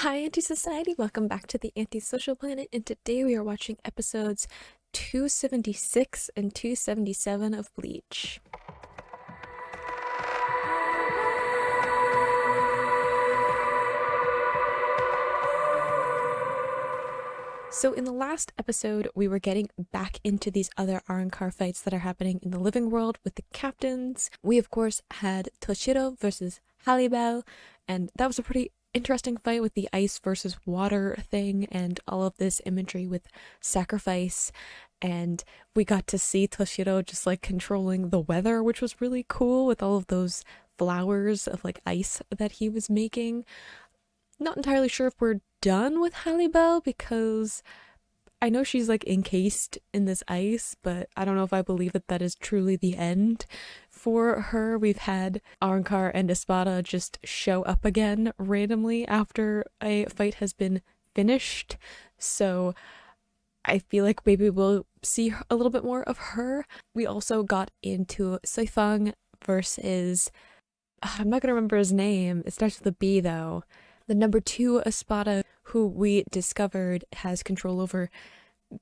Hi, Anti-Society! Welcome back to the Anti-Social Planet, and today we are watching episodes 276 and 277 of Bleach. So in the last episode, we were getting back into these other Arrancar fights that are happening in the living world with the captains. We, of course, had Toshiro versus Halibel, and that was a pretty interesting fight with the ice versus water thing and all of this imagery with sacrifice. And we got to see Toshiro just like controlling the weather, which was really cool with all of those flowers of like ice that he was making. Not entirely sure if we're done with Halibel because I know she's like encased in this ice, but I don't know if I believe that that is truly the end for her. We've had Arrancar and Espada just show up again randomly after a fight has been finished, so I feel like maybe we'll see a little bit more of her. We also got into Sui Feng versus I'm not gonna remember his name. It starts with a B though. The number 2 Espada, who we discovered has control over,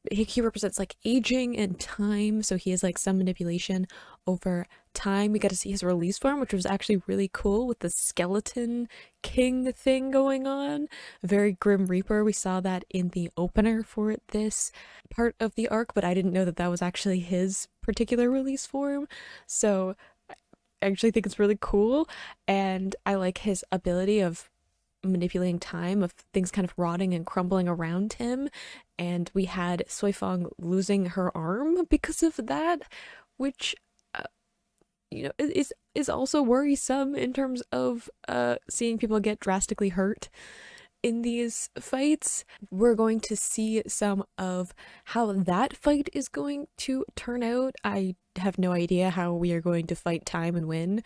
he represents like aging and time, so he has like some manipulation over time. We got to see his release form, which was actually really cool with the skeleton king thing going on. Very Grim Reaper. We saw that in the opener for this part of the arc, but I didn't know that that was actually his particular release form. So I actually think it's really cool, and I like his ability of manipulating time, of things kind of rotting and crumbling around him. And we had Sui Feng losing her arm because of that, which is also worrisome in terms of seeing people get drastically hurt in these fights. We're going to see some of how that fight is going to turn out. I have no idea how we are going to fight time and win,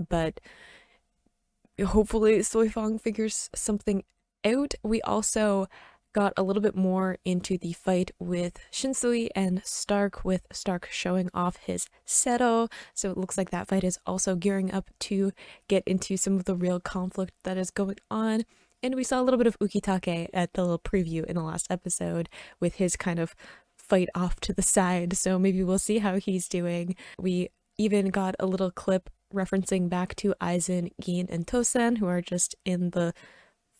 but hopefully Sui Feng figures something out. We also got a little bit more into the fight with Shinsui and Starrk, with Starrk showing off his Seto, so it looks like that fight is also gearing up to get into some of the real conflict that is going on. And we saw a little bit of Ukitake at the little preview in the last episode with his kind of fight off to the side, so maybe we'll see how he's doing. We even got a little clip referencing back to Aizen, Gin, and Tosen, who are just in the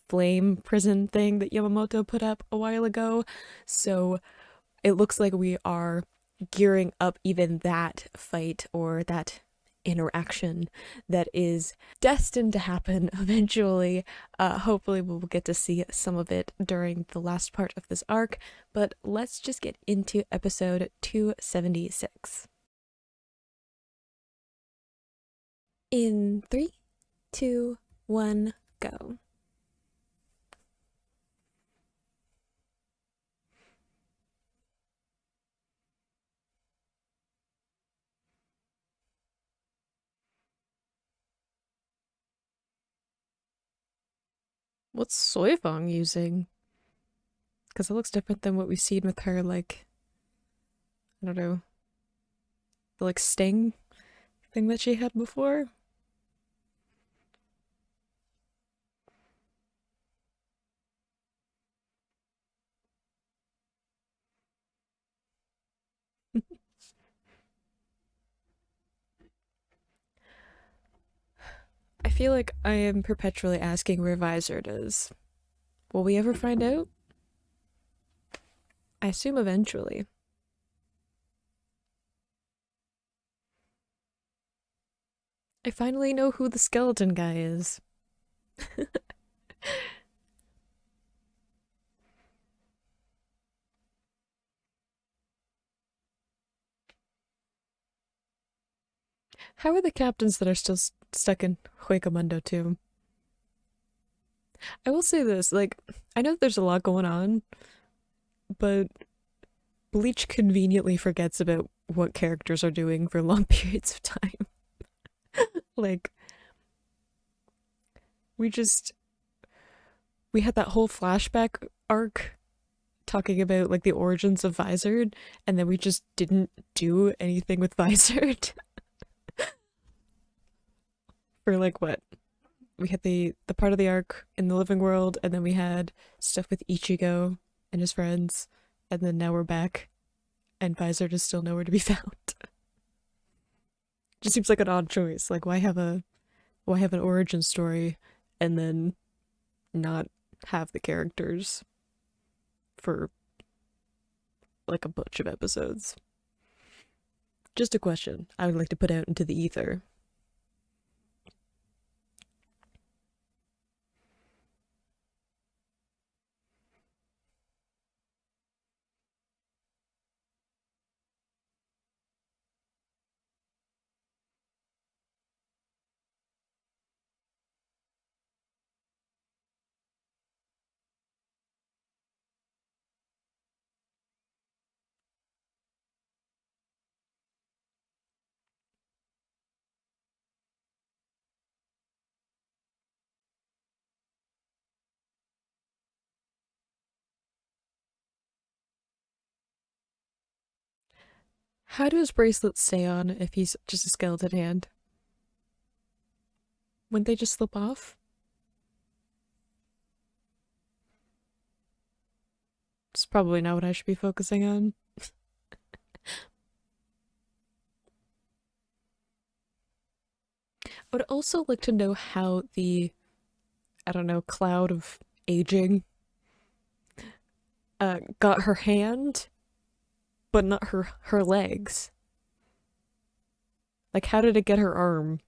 flame prison thing that Yamamoto put up a while ago. So it looks like we are gearing up even that fight, or that interaction that is destined to happen eventually. Hopefully we'll get to see some of it during the last part of this arc, but let's just get into episode 276. In 3, 2, 1, go. What's Sui Feng using? Because it looks different than what we've seen with her, like, I don't know, the like sting thing that she had before. I feel like I am perpetually asking where Vizard is. Will we ever find out? I assume eventually. I finally know who the skeleton guy is. How are the captains that are still stuck in Huecamundo too? I will say this, like, I know there's a lot going on, but Bleach conveniently forgets about what characters are doing for long periods of time. Like, we had that whole flashback arc talking about like the origins of Vizard, and then we just didn't do anything with Vizard for like what, We had the part of the arc in the living world, and then we had stuff with Ichigo and his friends, and then now we're back, and Visor is still nowhere to be found. Just seems like an odd choice. Like, why have an origin story and then not have the characters for like a bunch of episodes? Just a question I would like to put out into the ether. How do his bracelets stay on if he's just a skeleton hand? Wouldn't they just slip off? It's probably not what I should be focusing on. I would also like to know how the, I don't know, cloud of aging got her hand, but not her legs. Like, how did it get her arm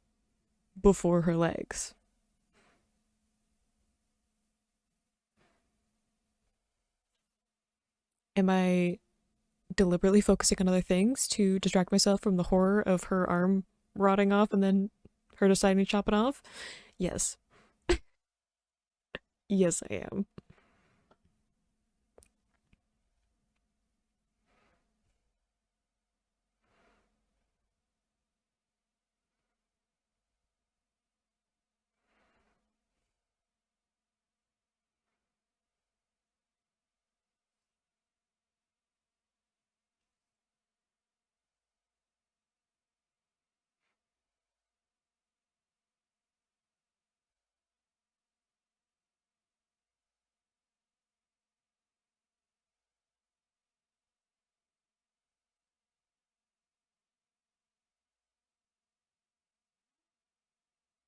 before her legs? Am I deliberately focusing on other things to distract myself from the horror of her arm rotting off and then her deciding to chop it off? Yes. Yes, I am.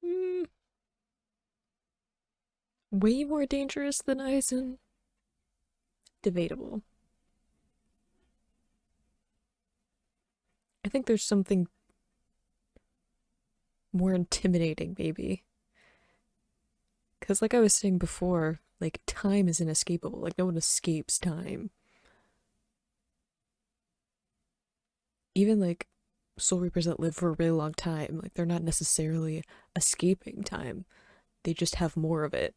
Mm, way more dangerous than Aizen. Debatable. I think there's something more intimidating, maybe. Because, like I was saying before, like, time is inescapable. Like, no one escapes time. Even, like, Soul Reapers that live for a really long time, like, they're not necessarily escaping time. They just have more of it.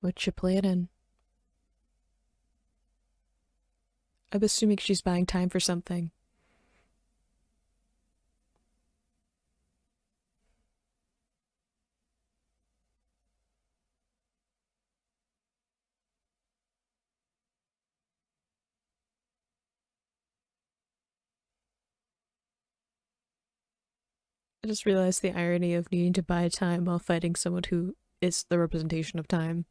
What you planning? I'm assuming she's buying time for something. I just realized the irony of needing to buy time while fighting someone who is the representation of time.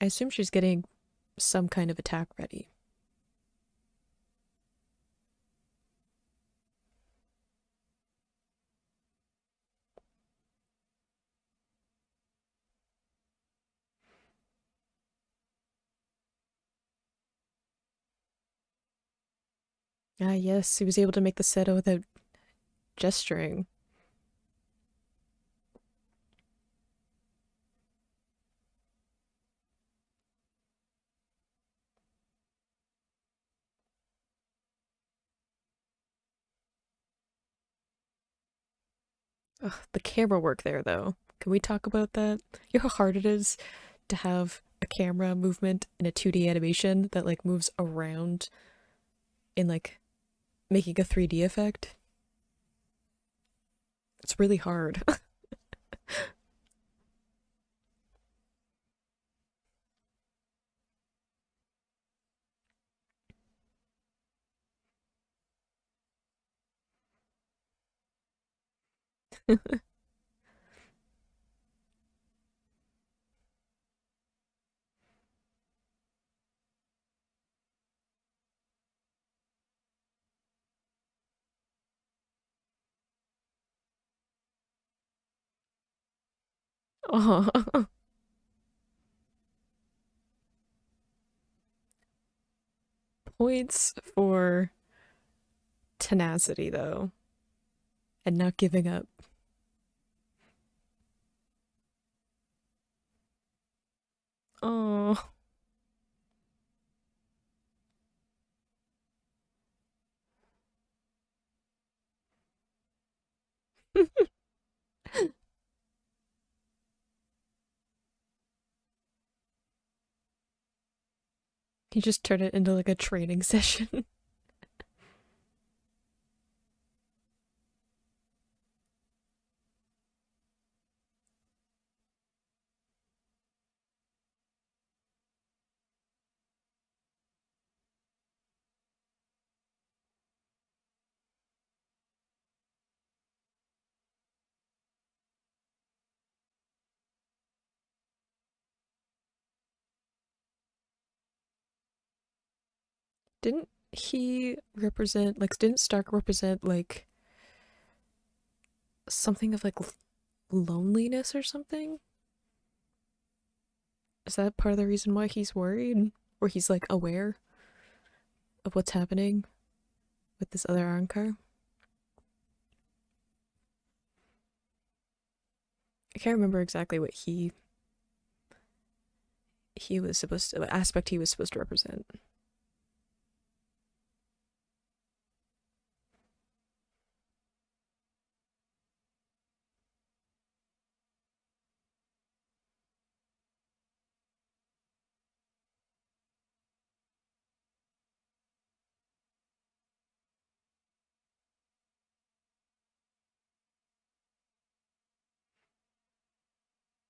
I assume she's getting some kind of attack ready. Ah, yes, he was able to make the Seto without gesturing. Ugh, the camera work there, though. Can we talk about that? You know how hard it is to have a camera movement in a 2D animation that like moves around in like making a 3D effect? It's really hard. Oh, points for tenacity though, and not giving up. Oh, he just turned it into like a training session. Didn't he represent like didn't Stark represent like something of like loneliness or something? Is that part of the reason why he's worried? Or he's like aware of what's happening with this other Arrancar? I can't remember exactly what he was supposed to what aspect he was supposed to represent.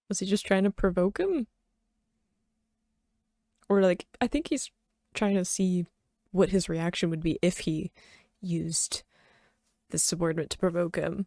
Was he just trying to provoke him? Or like I think he's trying to see what his reaction would be if he used this subordinate to provoke him.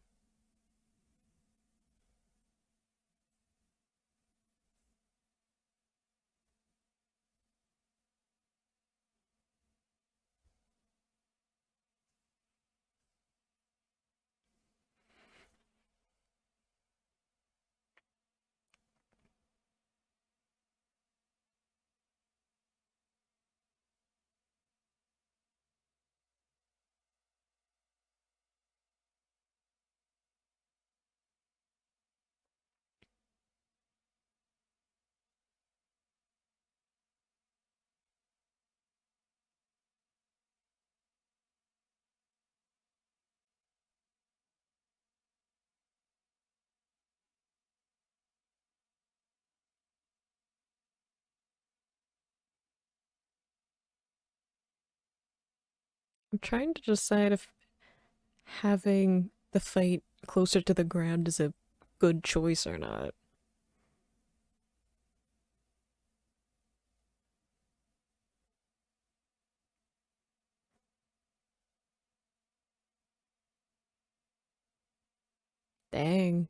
I'm trying to decide if having the fight closer to the ground is a good choice or not. Dang.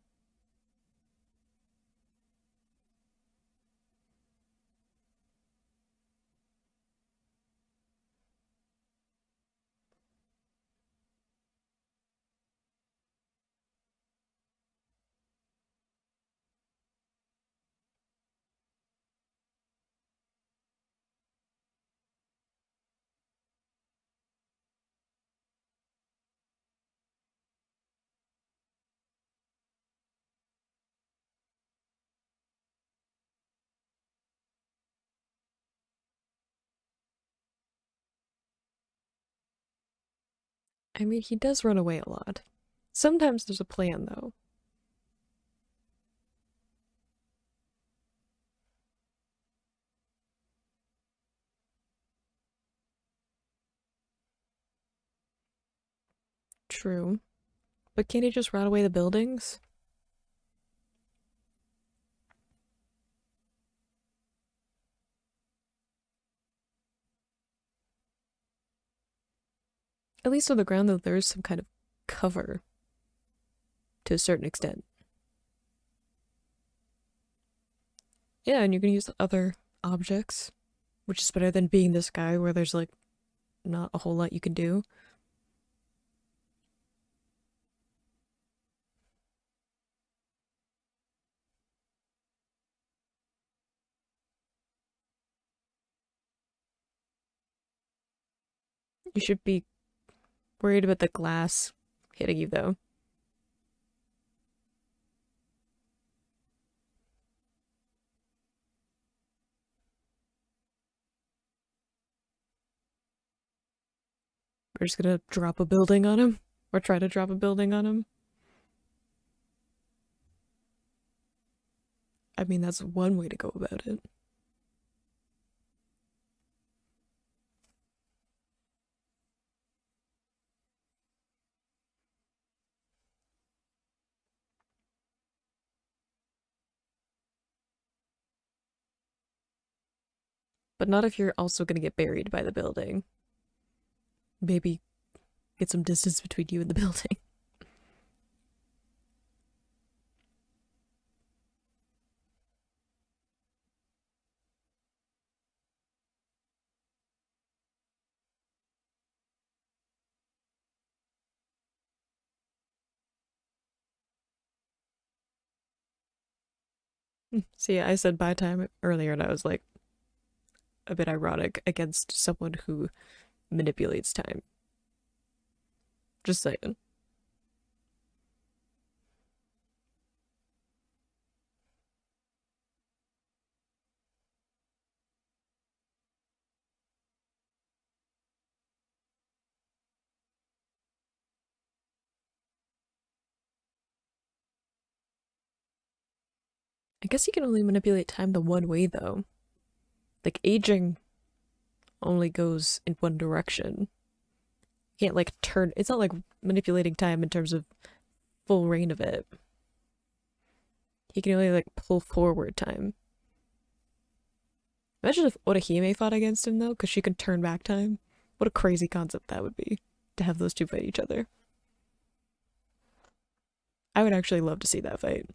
I mean, he does run away a lot. Sometimes there's a plan, though. True. But can't he just run away the buildings? At least on the ground, though, there is some kind of cover to a certain extent. Yeah, and you can use other objects, which is better than being this guy where there's like not a whole lot you can do. You should be worried about the glass hitting you, though. We're just gonna drop a building on him, or try to drop a building on him. I mean, that's one way to go about it. But not if you're also gonna get buried by the building. Maybe get some distance between you and the building. See, I said bye time earlier, and I was like a bit ironic against someone who manipulates time. Just saying. I guess you can only manipulate time the one way, though. Like, aging only goes in one direction. You can't, like, turn. It's not like manipulating time in terms of full reign of it. He can only, like, pull forward time. Imagine if Orihime fought against him, though, because she could turn back time. What a crazy concept that would be, to have those two fight each other. I would actually love to see that fight.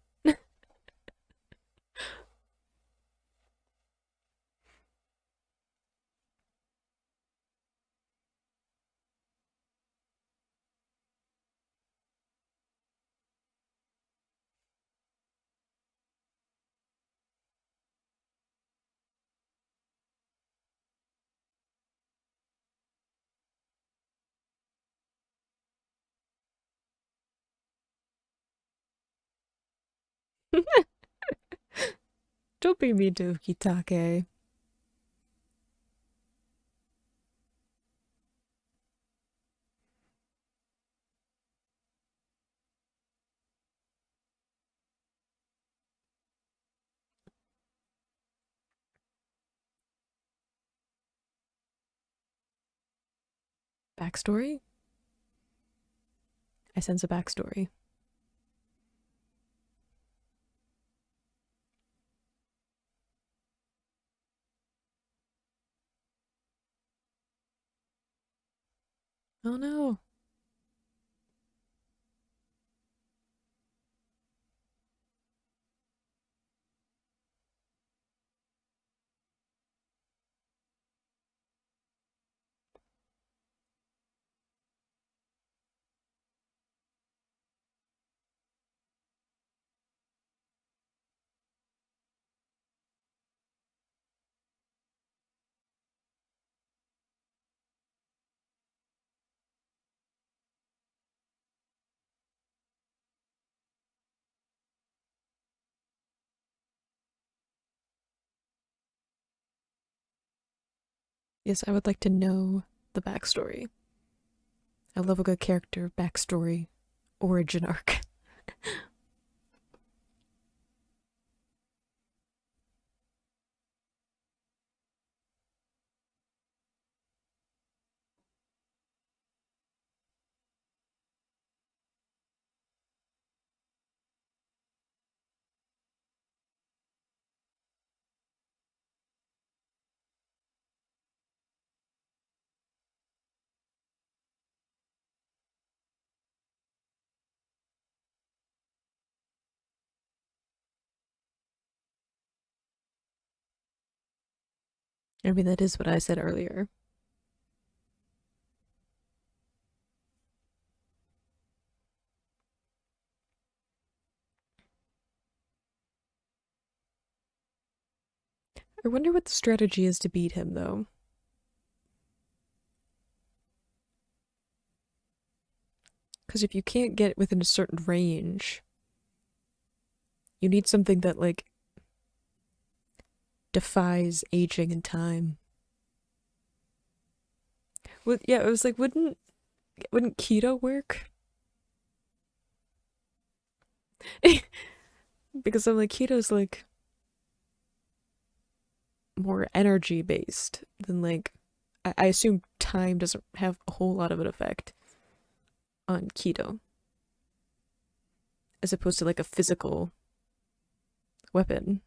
Don't be mean to Kitake. Backstory? I sense a backstory. Oh no. Yes, I would like to know the backstory. I love a good character backstory origin arc. I mean, that is what I said earlier. I wonder what the strategy is to beat him, though. Because if you can't get within a certain range, you need something that, like, defies aging and time. Well, yeah, it was like, wouldn't keto work? Because I'm like, keto's like more energy based than like I assume time doesn't have a whole lot of an effect on keto as opposed to like a physical weapon.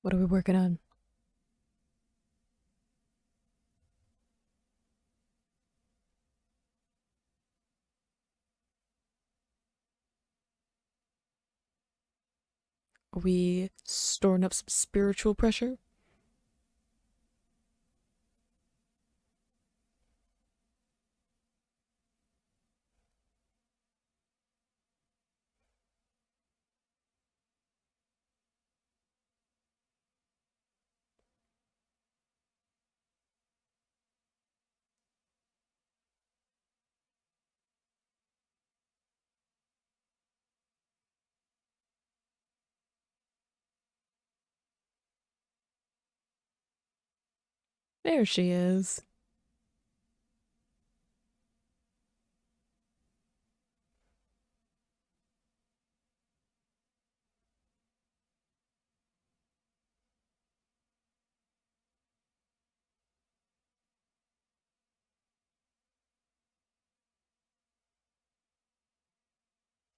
What are we working on? Are we storing up some spiritual pressure? There she is.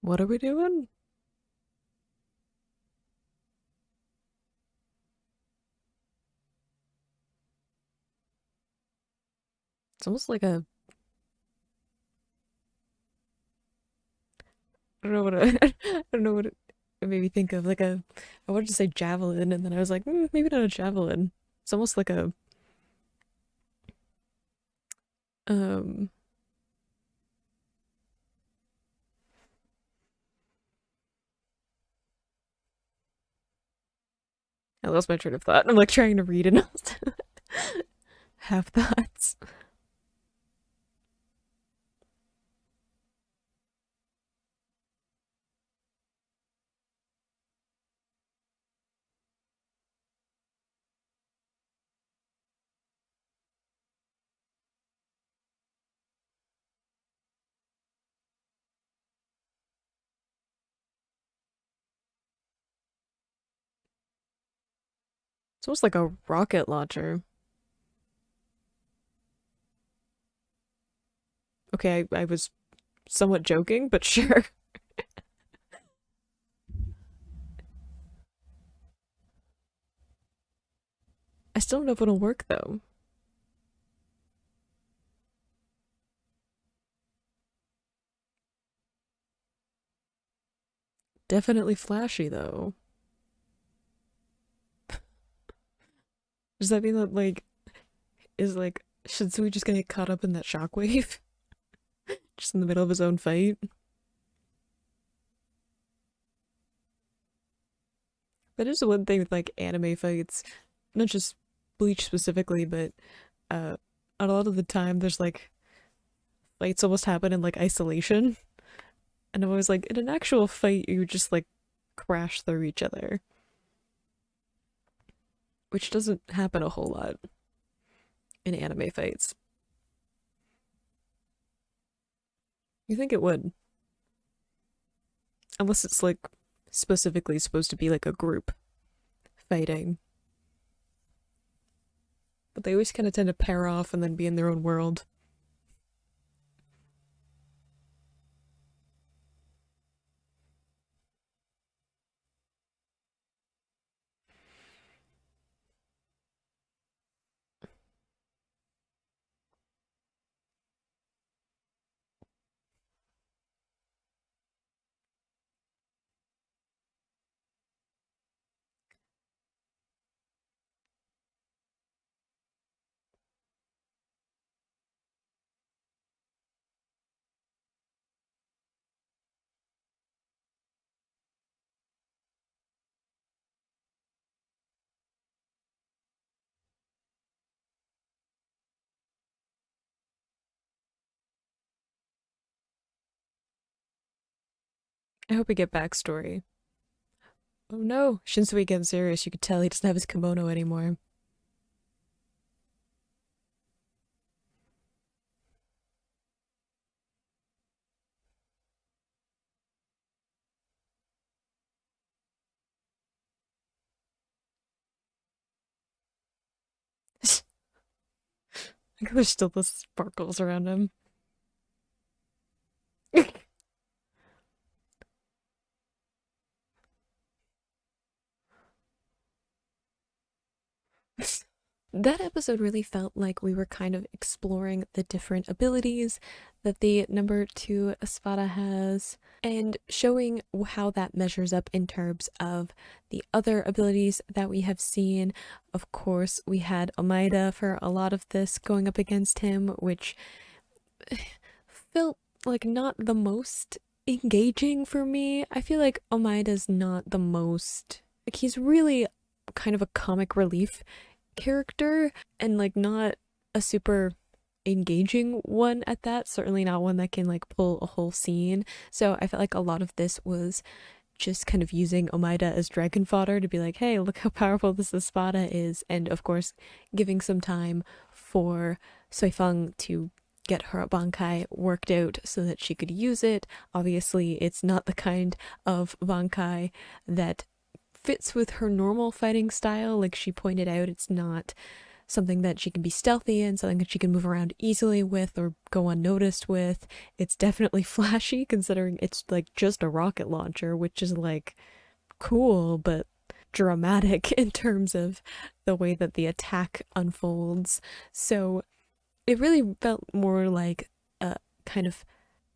What are we doing? It's almost like a I don't know what I don't know what it made me think of. Like a I wanted to say javelin, and then I was like, maybe not a javelin. It's almost like a um I lost my train of thought. I'm like trying to read and have thoughts. It's almost like a rocket launcher. Okay, I was somewhat joking, but sure. I still don't know if it'll work though. Definitely flashy though. Does that mean that like is like should Sui just gonna get caught up in that shockwave? just in the middle of his own fight. That is the one thing with like anime fights, not just Bleach specifically, but uh, a lot of the time there's like fights almost happen in like isolation, and I'm always like, in an actual fight, you just like crash through each other, which doesn't happen a whole lot in anime fights. You think it would, unless it's like specifically supposed to be like a group fighting. But they always kind of tend to pair off and then be in their own world. I hope we get backstory. Oh no, Shinsui getting serious. You could tell he doesn't have his kimono anymore. There's still the sparkles around him. That episode really felt like we were kind of exploring the different abilities that the number two Espada has and showing how that measures up in terms of the other abilities that we have seen. Of course, we had Omaida for a lot of this going up against him, which felt like not the most engaging for me. I feel like Omaida's not the most, like, he's really kind of a comic relief character and like not a super engaging one at that, certainly not one that can like pull a whole scene. So I felt like a lot of this was just kind of using Omaida as dragon fodder to be like, hey, look how powerful this Espada is, and of course giving some time for Sui Feng to get her bankai worked out so that she could use it. Obviously it's not the kind of bankai that fits with her normal fighting style. Like she pointed out, it's not something that she can be stealthy in, something that she can move around easily with or go unnoticed with. It's definitely flashy considering it's like just a rocket launcher, which is like cool but dramatic in terms of the way that the attack unfolds. So it really felt more like a kind of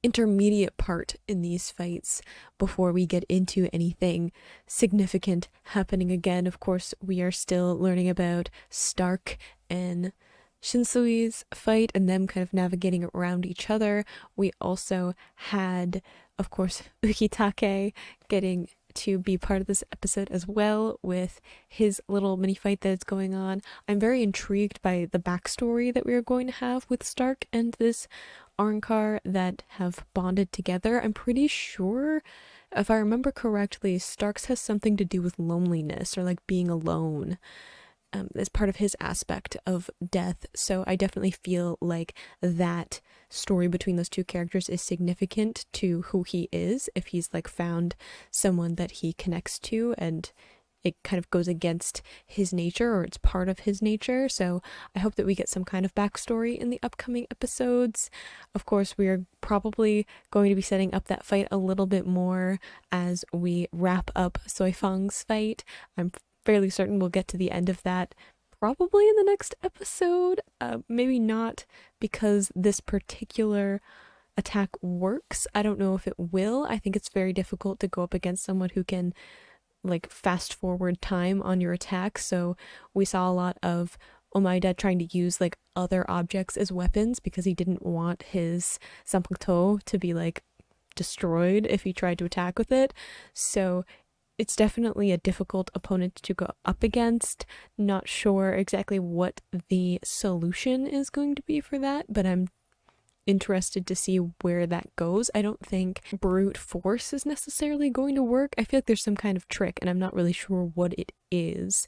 intermediate part in these fights before we get into anything significant happening again. Of course, we are still learning about Starrk and Shinsui's fight and them kind of navigating around each other. We also had, of course, Ukitake getting to be part of this episode as well with his little mini fight that's going on. I'm very intrigued by the backstory that we are going to have with Starrk and this Arrancar that have bonded together. I'm pretty sure, if I remember correctly, Stark's has something to do with loneliness or like being alone. As part of his aspect of death. So I definitely feel like that story between those two characters is significant to who he is, if he's like found someone that he connects to and it kind of goes against his nature or it's part of his nature. So I hope that we get some kind of backstory in the upcoming episodes. Of course, we are probably going to be setting up that fight a little bit more as we wrap up Sui Feng's fight. I'm fairly certain we'll get to the end of that probably in the next episode. Maybe not because this particular attack works. I don't know if it will. I think it's very difficult to go up against someone who can like fast forward time on your attack. So we saw a lot of Omaida trying to use like other objects as weapons because he didn't want his Samputo to be like destroyed if he tried to attack with it. So it's definitely a difficult opponent to go up against. Not sure exactly what the solution is going to be for that, but I'm interested to see where that goes. I don't think brute force is necessarily going to work. I feel like there's some kind of trick, and I'm not really sure what it is.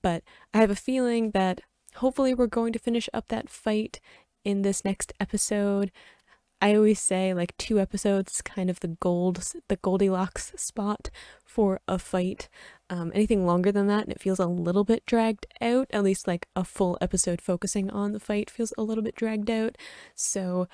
But I have a feeling that hopefully we're going to finish up that fight in this next episode. I always say like 2 episodes is kind of the Goldilocks spot for a fight. Anything longer than that and it feels a little bit dragged out, at least like a full episode focusing on the fight feels a little bit dragged out. So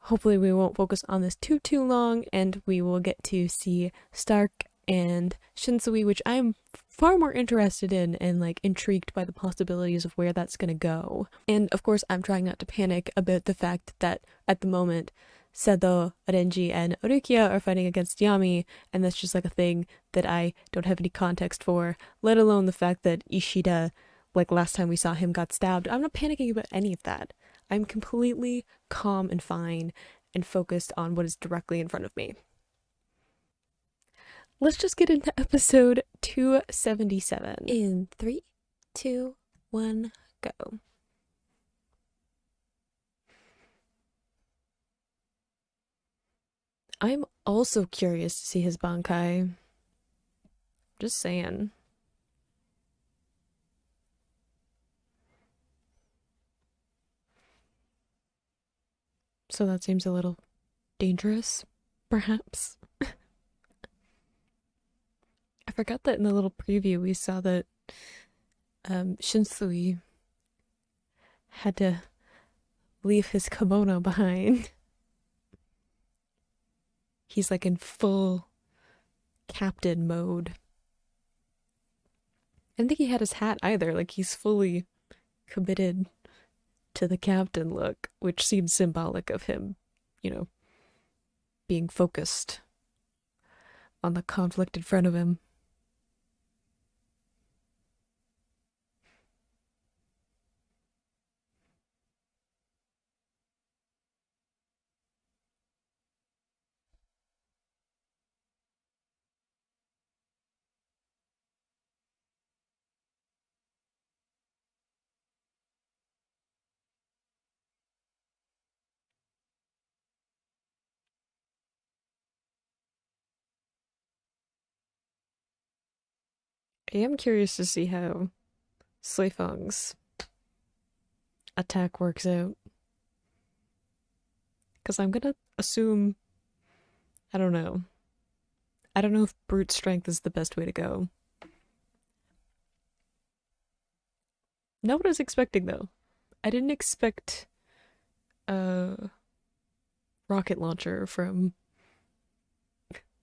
hopefully we won't focus on this too long, and we will get to see Starrk and Shinsui, which I'm far more interested in and like intrigued by the possibilities of where that's gonna go. And of course I'm trying not to panic about the fact that at the moment Seto, Renji, and Orukia are fighting against Yami, and that's just like a thing that I don't have any context for, let alone the fact that Ishida, like last time we saw him, got stabbed. I'm not panicking about any of that. I'm completely calm and fine and focused on what is directly in front of me. Let's just get into episode 277. In 3, 2, 1, go. I'm also curious to see his Bankai. Just saying. So that seems a little dangerous, perhaps. I forgot that in the little preview we saw that Shinsui had to leave his kimono behind. He's like in full captain mode. I don't think he had his hat either, like he's fully committed to the captain look, which seems symbolic of him, being focused on the conflict in front of him. I am curious to see how Sui Feng's attack works out. Because I'm gonna assume, I don't know. I don't know if brute strength is the best way to go. Not what I was expecting though. I didn't expect a rocket launcher from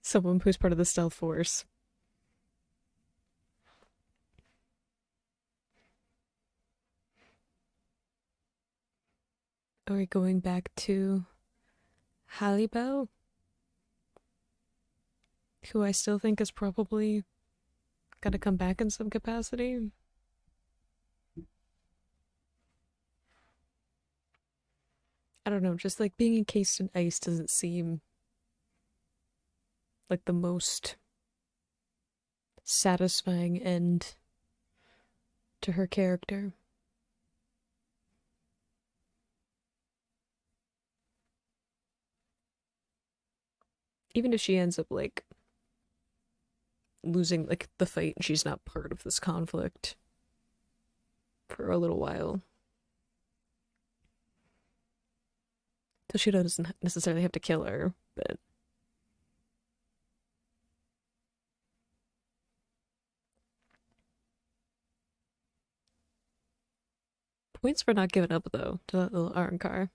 someone who's part of the stealth force. Are we going back to Halibel? Who I still think is probably gonna come back in some capacity. I don't know, just like being encased in ice doesn't seem like the most satisfying end to her character. Even if she ends up like losing like the fight and she's not part of this conflict for a little while. Toshiro doesn't necessarily have to kill her, but points for not giving up though to that little Arrancar.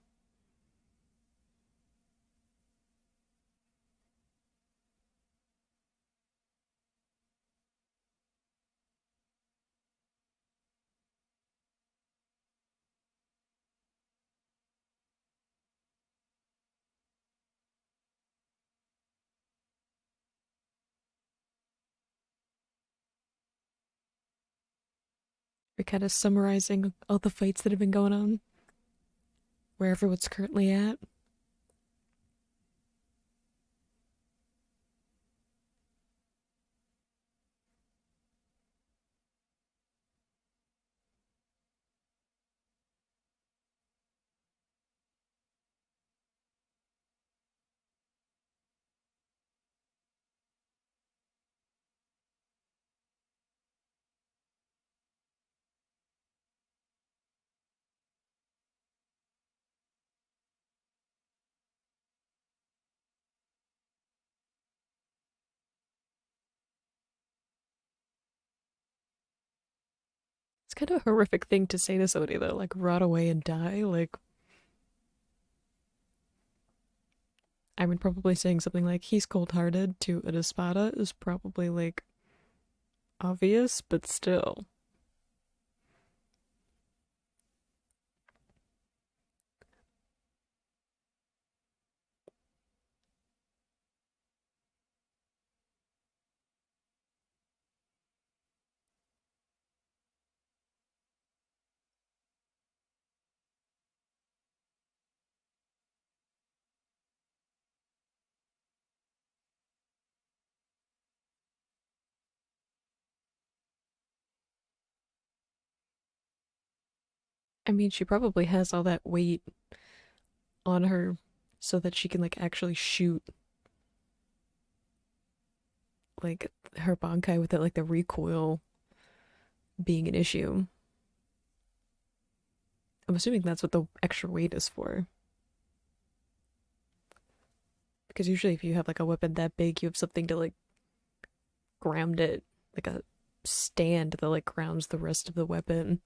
We're kind of summarizing all the fights that have been going on, where everyone's currently at. It's kind of a horrific thing to say to somebody though, like rot away and die. Like, I mean, probably saying something like he's cold-hearted to an espada is probably like obvious, but still. I mean, she probably has all that weight on her so that she can like actually shoot like her bankai without like the recoil being an issue. I'm assuming that's what the extra weight is for. Because usually if you have like a weapon that big, you have something to like ground it, like a stand that like grounds the rest of the weapon.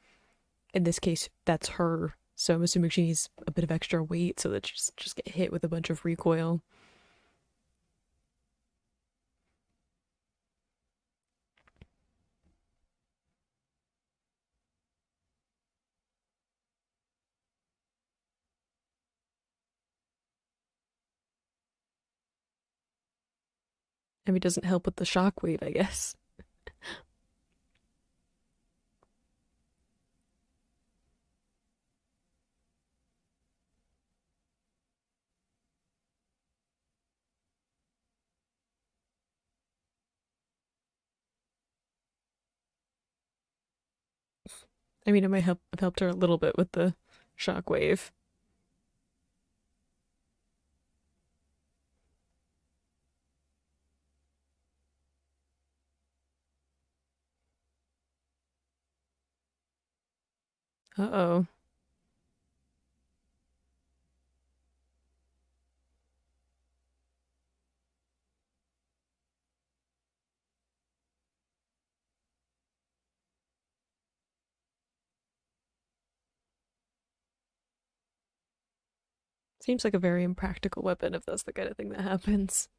In this case, that's her. So I'm assuming she needs a bit of extra weight so that she just get hit with a bunch of recoil. I mean, it doesn't help with the shockwave, I guess. I mean, it might have helped her a little bit with the shockwave. Uh-oh. Seems like a very impractical weapon if that's the kind of thing that happens.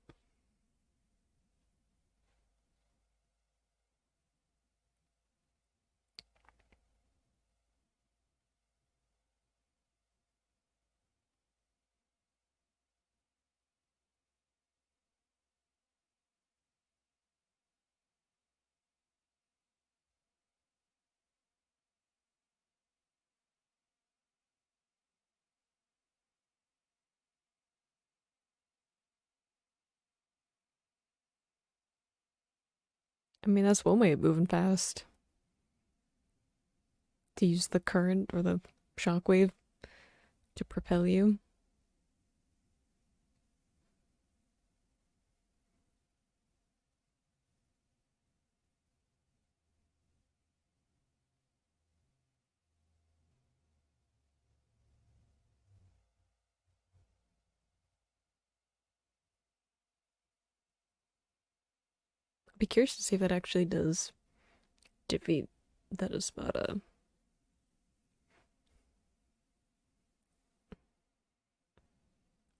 I mean, that's one way of moving fast. To use the current or the shockwave to propel you. I'd be curious to see if that actually does defeat that espada.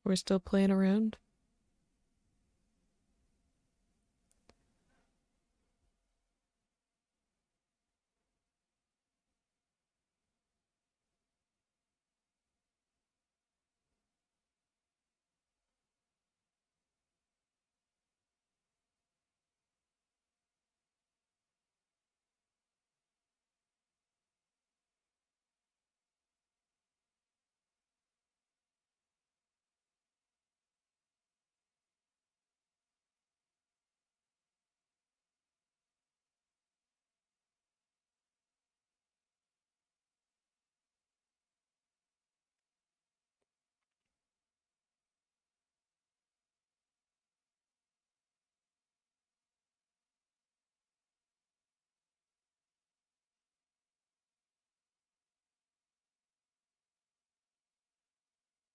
We're still playing around.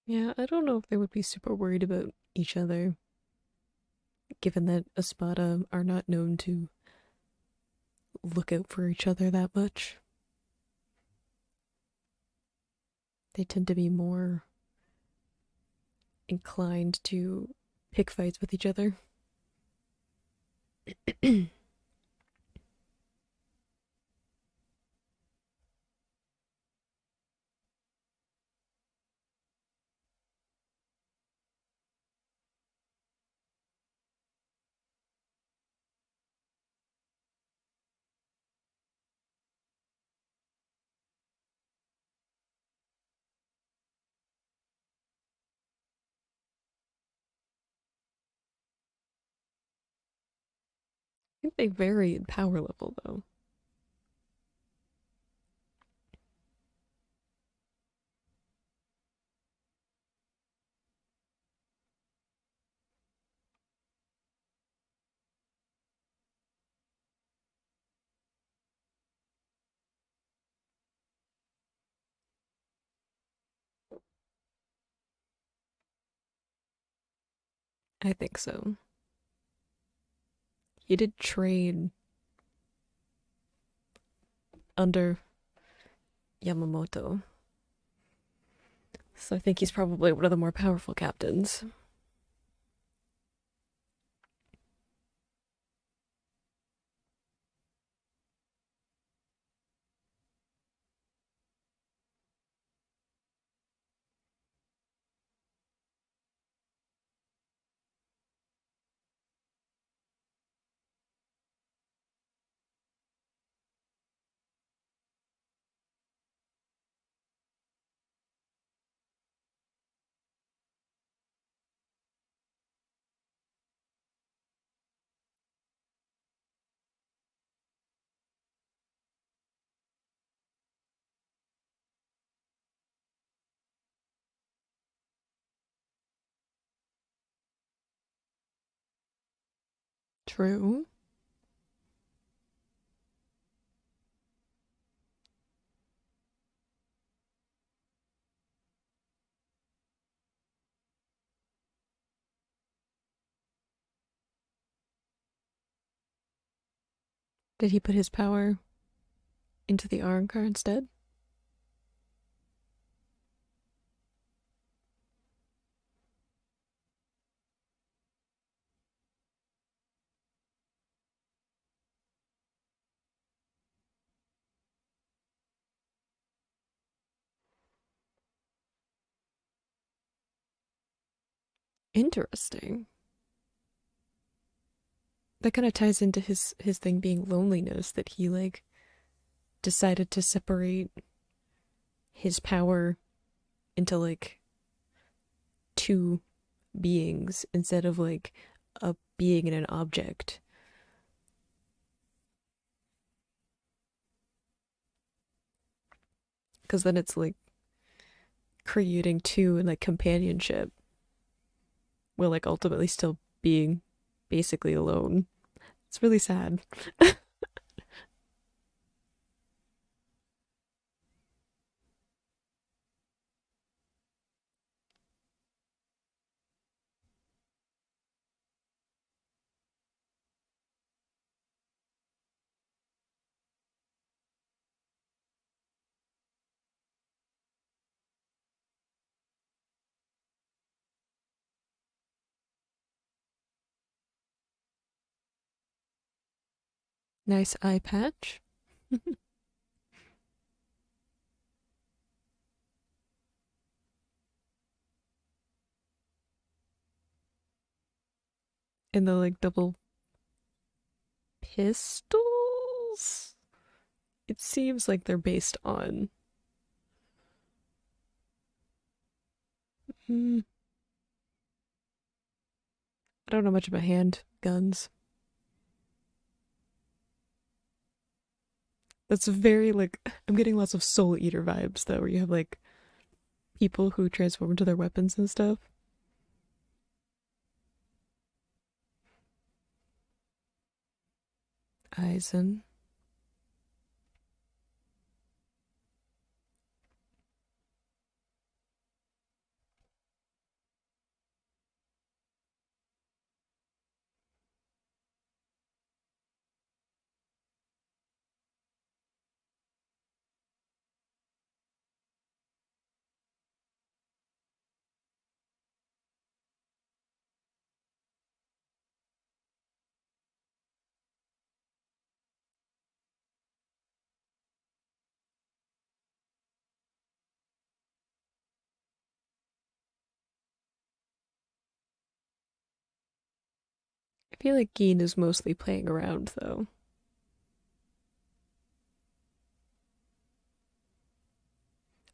Yeah, I don't know if they would be super worried about each other, given that Espada are not known to look out for each other that much. They tend to be more inclined to pick fights with each other. I think they vary in power level, though. I think so. He did train under Yamamoto, so I think he's probably one of the more powerful captains. True. Did he put his power into the Arrancar instead? Interesting. That kind of ties into his thing being loneliness, that he like decided to separate his power into like two beings instead of like a being and an object, because then it's like creating two and like companionship while like ultimately still being basically alone. It's really sad. Nice eye patch. And the like double pistols, it seems like they're based on I don't know much about hand guns. That's very like I'm getting lots of Soul Eater vibes though, where you have like people who transform into their weapons and stuff. Aizen. feel like Geen is mostly playing around, though.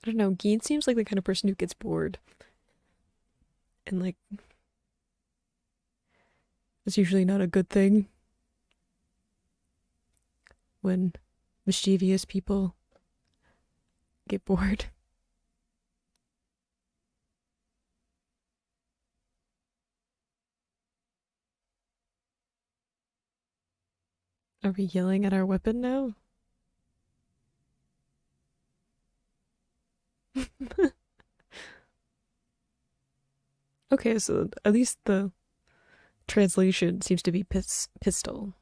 I don't know, Geen seems like the kind of person who gets bored. And, like, it's usually not a good thing when mischievous people get bored. Are we yelling at our weapon now? Okay, so at least the translation seems to be pistol.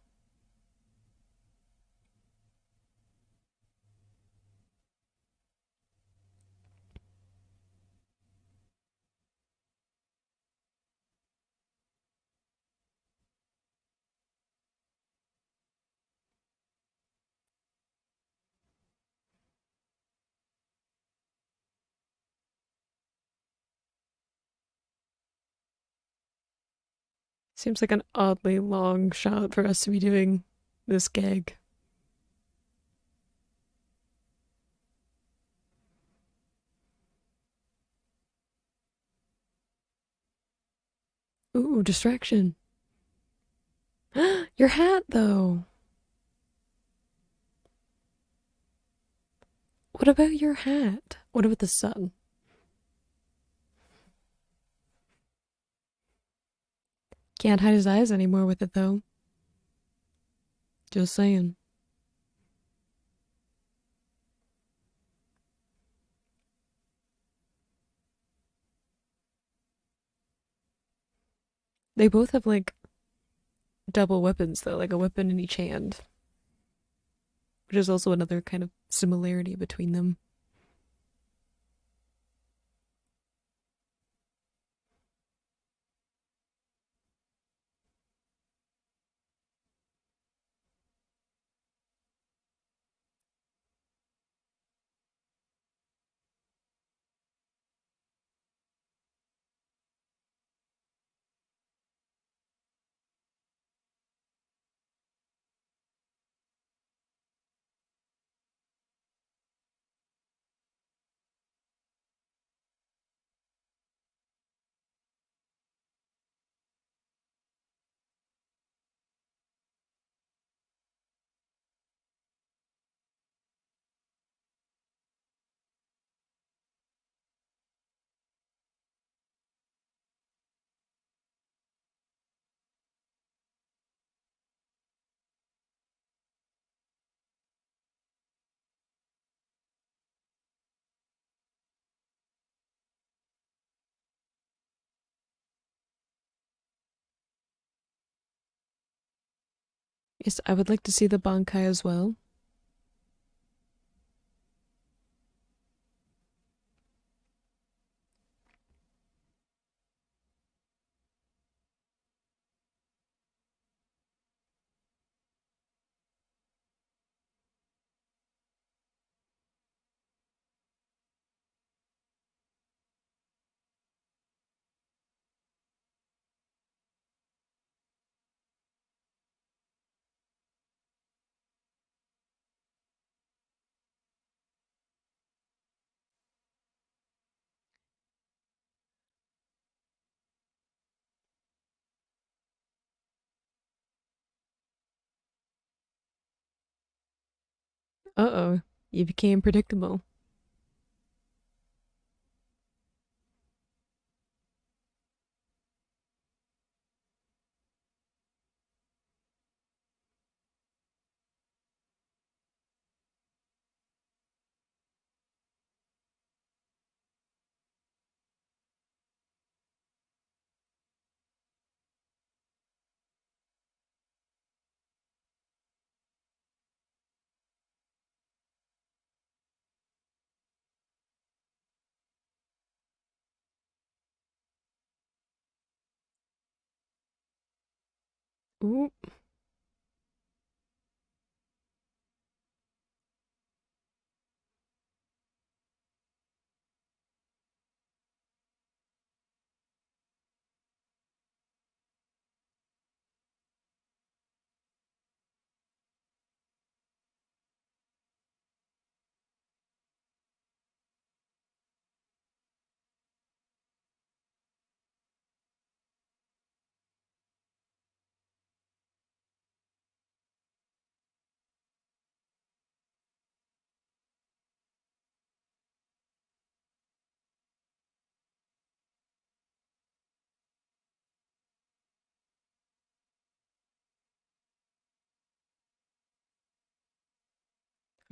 Seems like an oddly long shot for us to be doing this gag. Ooh, distraction. Your hat, though. What about your hat? What about the sun? Can't hide his eyes anymore with it, though. Just saying. They both have, like, double weapons, though, like a weapon in each hand, which is also another kind of similarity between them. Yes, I would like to see the Bankai as well. Uh-oh, you became predictable. Ooh.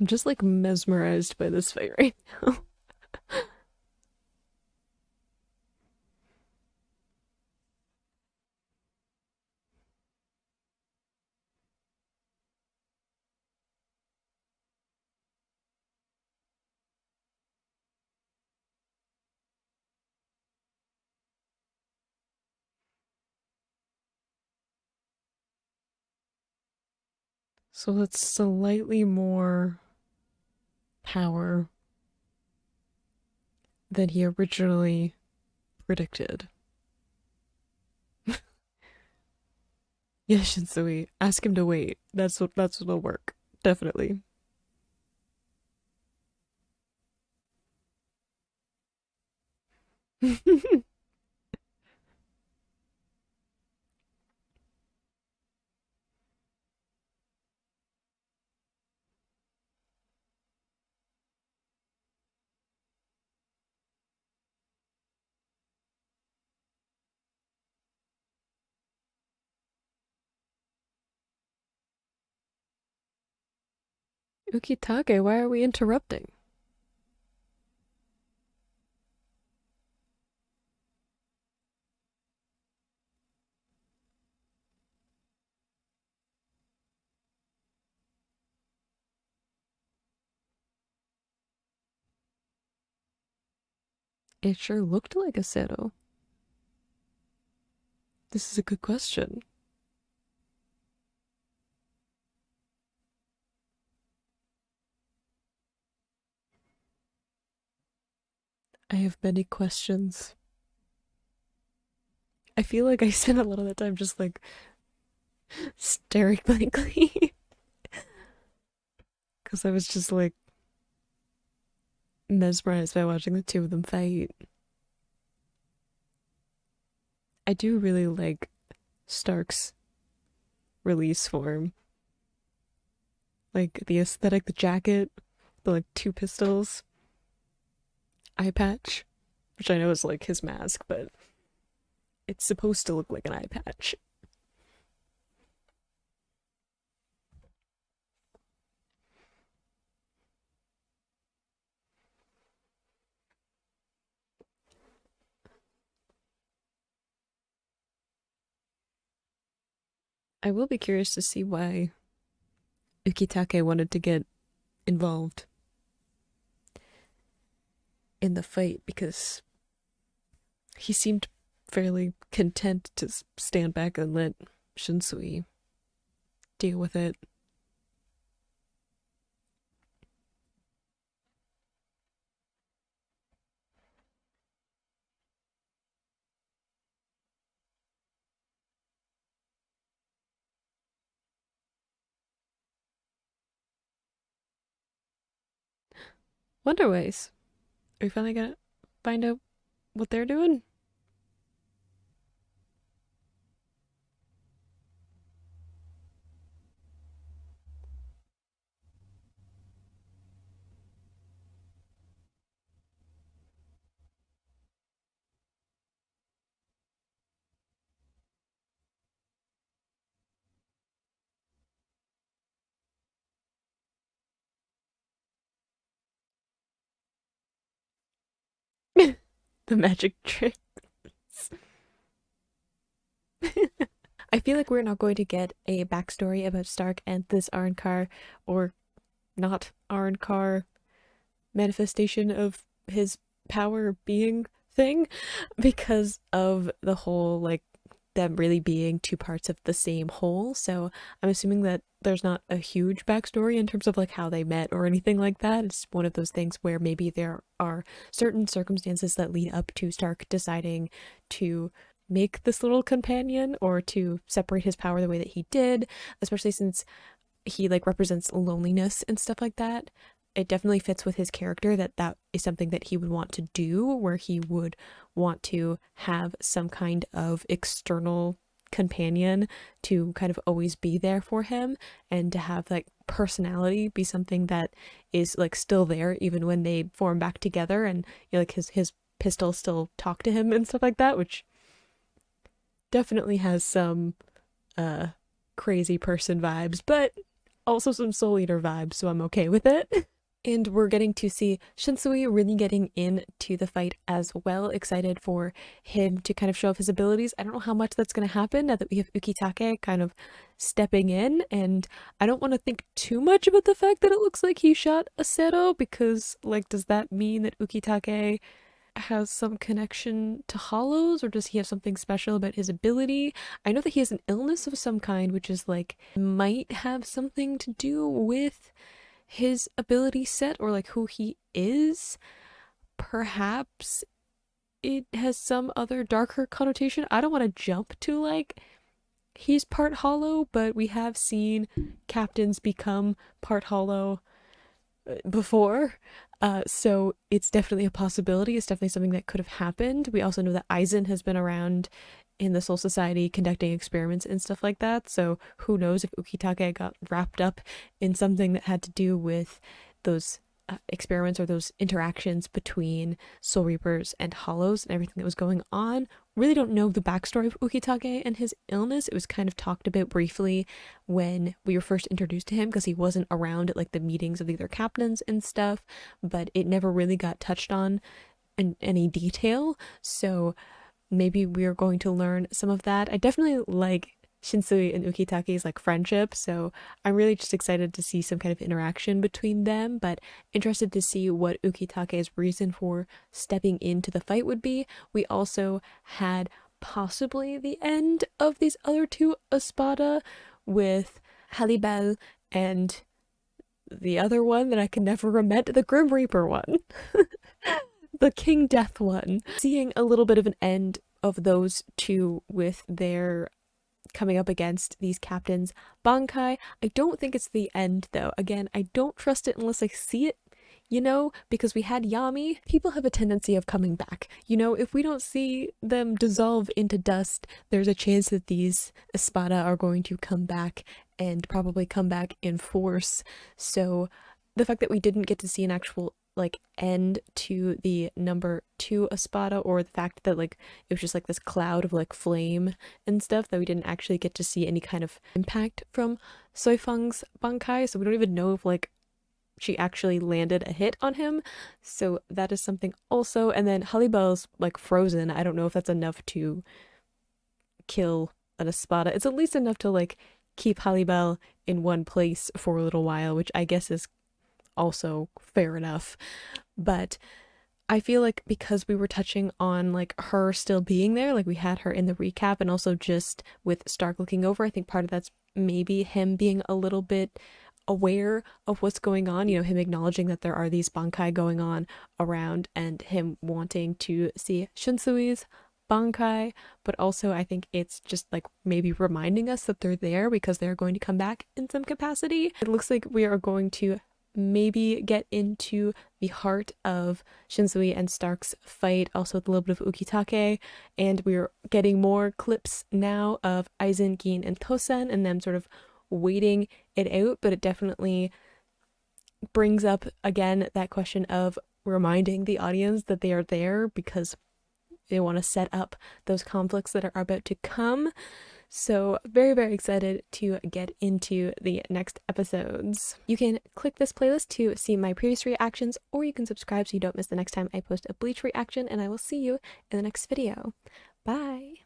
I'm just like mesmerized by this fight right now. So it's slightly more power than he originally predicted. Yeah, Shinsui, ask him to wait. What'll work. Definitely. Ukitake, why are we interrupting? It sure looked like a Seto. This is a good question. I have many questions. I feel like I spent a lot of the time just like staring blankly because I was just like mesmerized by watching the two of them fight. I do really like Starrk's release form. Like the aesthetic, the jacket, the like two pistols, eye patch, which I know is like his mask, but it's supposed to look like an eye patch. I will be curious to see why Ukitake wanted to get involved in the fight because he seemed fairly content to stand back and let Shinsui deal with it. Wonderways. Are we finally gonna find out what they're doing? The magic tricks. I feel like we're not going to get a backstory about Starrk and this Arrancar or not Arrancar manifestation of his power being thing because of the whole like them really being two parts of the same whole. So I'm assuming that there's not a huge backstory in terms of like how they met or anything like that. It's one of those things where maybe there are certain circumstances that lead up to Starrk deciding to make this little companion or to separate his power the way that he did, especially since he like represents loneliness and stuff like that. It definitely fits with his character that that is something that he would want to do, where he would want to have some kind of external companion to kind of always be there for him and to have like personality be something that is like still there even when they form back together and you know, like his pistols still talk to him and stuff like that, which definitely has some uh crazy person vibes, but also some Soul Eater vibes, so I'm okay with it. And we're getting to see Shinsui really getting into the fight as well. Excited for him to kind of show off his abilities. I don't know how much that's going to happen now that we have Ukitake kind of stepping in, and I don't want to think too much about the fact that it looks like he shot a Seto, because like, does that mean that Ukitake has some connection to hollows, or does he have something special about his ability? I know that he has an illness of some kind, which is like might have something to do with his ability set or like who he is. Perhaps it has some other darker connotation. I don't want to jump to like he's part hollow, but we have seen captains become part hollow before, so it's definitely a possibility. It's definitely something that could have happened. We also know that Aizen has been around in the Soul Society conducting experiments and stuff like that, so who knows if Ukitake got wrapped up in something that had to do with those experiments or those interactions between Soul Reapers and Hollows and everything that was going on. Really don't know the backstory of Ukitake and his illness. It was kind of talked about briefly when we were first introduced to him, because he wasn't around at like the meetings of the other captains and stuff, but it never really got touched on in any detail, so maybe we're going to learn some of that. I definitely like Shinsui and Ukitake's like friendship, so I'm really just excited to see some kind of interaction between them, but interested to see what Ukitake's reason for stepping into the fight would be. We also had possibly the end of these other two Espada with Halibel and the other one that I can never remember, the Grim Reaper one. The King Death one. Seeing a little bit of an end of those two with their coming up against these captains Bankai. I don't think it's the end though. Again, I don't trust it unless I see it, you know, because we had Yami. People have a tendency of coming back. You know, if we don't see them dissolve into dust, there's a chance that these Espada are going to come back, and probably come back in force. So the fact that we didn't get to see an actual like end to the number 2 Espada, or the fact that like it was just like this cloud of like flame and stuff, that we didn't actually get to see any kind of impact from Sui Feng's Bankai, so we don't even know if like she actually landed a hit on him, so that is something also. And then Halibel's like frozen. I don't know if that's enough to kill an Espada. It's at least enough to like keep Halibel in one place for a little while, which I guess is also fair enough. But I feel like because we were touching on like her still being there, like we had her in the recap, and also just with Starrk looking over, I think part of that's maybe him being a little bit aware of what's going on, you know, him acknowledging that there are these Bankai going on around, and him wanting to see Shinsui's Bankai, but also I think it's just like maybe reminding us that they're there because they're going to come back in some capacity. It looks like we are going to maybe get into the heart of Shinsui and Starrk's fight, also with a little bit of Ukitake, and we're getting more clips now of Aizen, Gin, and Tosen, and them sort of waiting it out, but it definitely brings up again that question of reminding the audience that they are there because they want to set up those conflicts that are about to come. So very, very excited to get into the next episodes. You can click this playlist to see my previous reactions, or you can subscribe so you don't miss the next time I post a Bleach reaction, and I will see you in the next video. Bye!